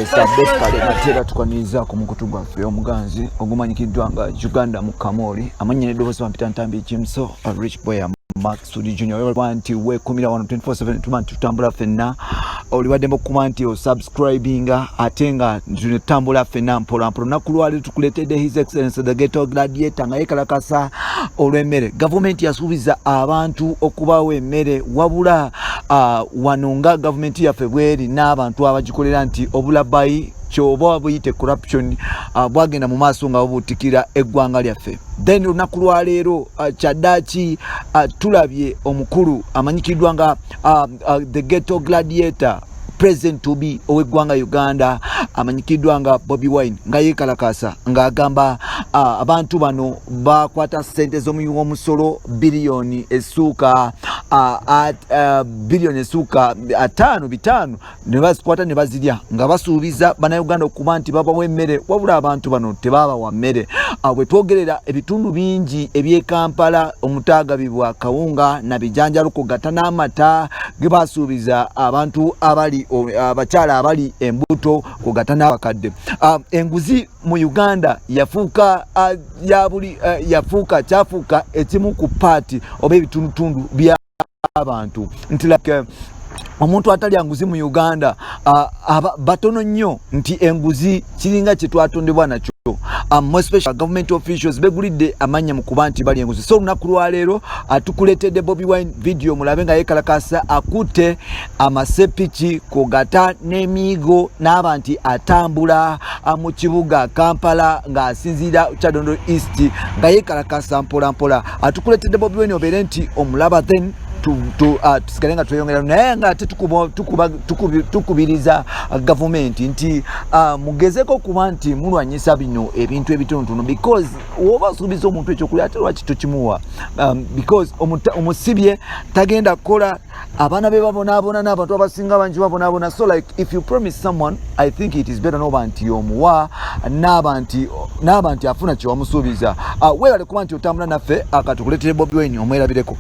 Sabekale natera tukaniza ku mukutu gwaffe omuganzi ogumanyikiddwa nga Uganda Mukamooli amanyene eddoboozi Mpita Ntambi Jimso Rich Boy Max Sudi Junior wanti we 11 tuma tutambula fenna oliwadde mukuma nti o subscribinga atenga tunetambula fenna mpola nakulwali tukuletedde His Excellency the Ghetto Gladiator nga yekalakasa olw'emmere. Gavumenti yasuubiza abantu okubawa emmere wabula wanonga gavumenti yaffe bweri n'abantu abagikolera nti obulabayi kyoba buyite corruption bwagenda mu maaso nga bubutikira eggwanga lyaffe. Then lunaku lwa leero kyaddaaki tulabye omukulu amanyikiddwa nga the Ghetto Gladiator President to be ow'eggwanga Uganda amanyikiddwa nga Bobi Wine nga yekalakasa ng'agamba abantu bano bakwata ssente z'omusolo biliyoni essuuka biliyoni essuuka 5 ne bazikwata ne bazirya nga basuubiza Banayuganda okuba nti babawa emmere wabula abantu bano tebabawa mmere. Bwe twogerera ebitundu bingi eby'e Kampala omutaagabibwa kawunga na bijanjalo kugatta n'amata ge basuubiza abantu abali abakyala abali embuto kugatta n'abakadde. Enguzi mu Uganda yafuuka kyafuuka ekimu ku paati oba ebitundutundu by'abantu nti like omuntu atalya nguzi mu Uganda batono nnyo nti enguzi kiringa kye twatondebwa nakyo. More special government officials begulidde amanya mu kuba nti bali enguzi. So lunaku lwa leero atukuletedde Bobi Wine video mulabe nga yekalakasa akutte amasepiki kugata n'emiigo n'aba nti atambula mu kibuga Kampala ng'asinziira Kyadondo East nga yekalakasa mpola mpola. Atukuletedde Bobi Wine obeere nti omulaba then tusigale nga tweyongera naye nga tukubiriza gavumenti nti mugezeko okuba nti mulwanyisa bino ebintu ebitonotono because oba osuubiza omuntu ekyokulya ate lwaki tokimuwa because omusibye tagenda kukola abaana be babonaabona n'abantu abasinga bangi babonaabona. So like if you promise someone I think it is better noba nti omuwa n'aba nti afuna kyewamusuubiza. Weebale kuba nti otambula naffe akatukuletere Bobi Wine omwerabireko.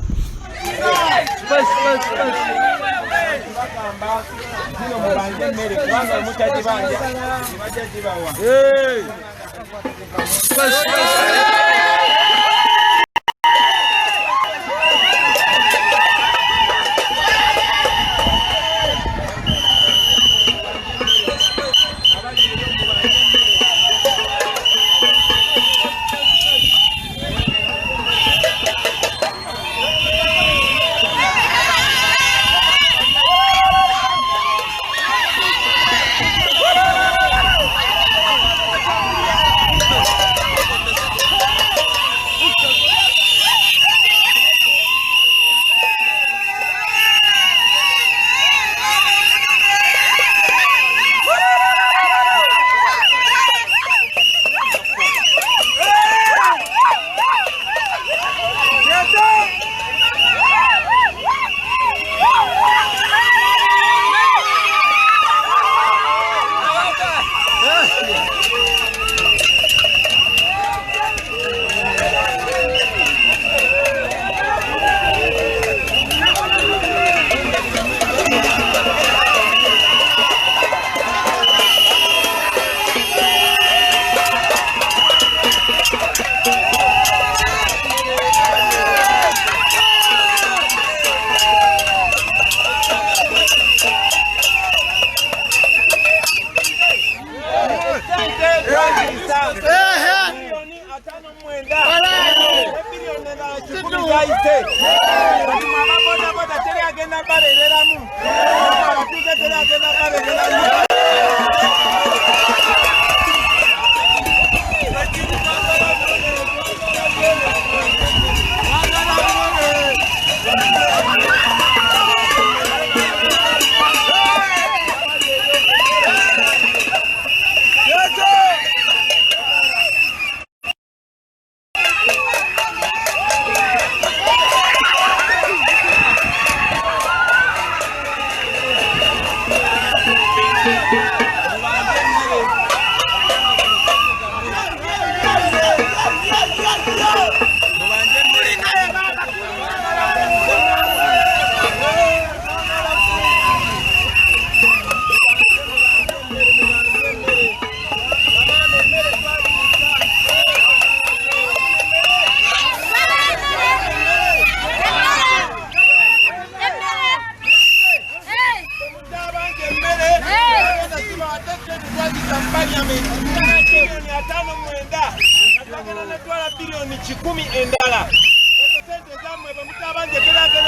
bagenda netwala bilioni 10 endala. Ezo sente zammwe bwe mutabanje teragenda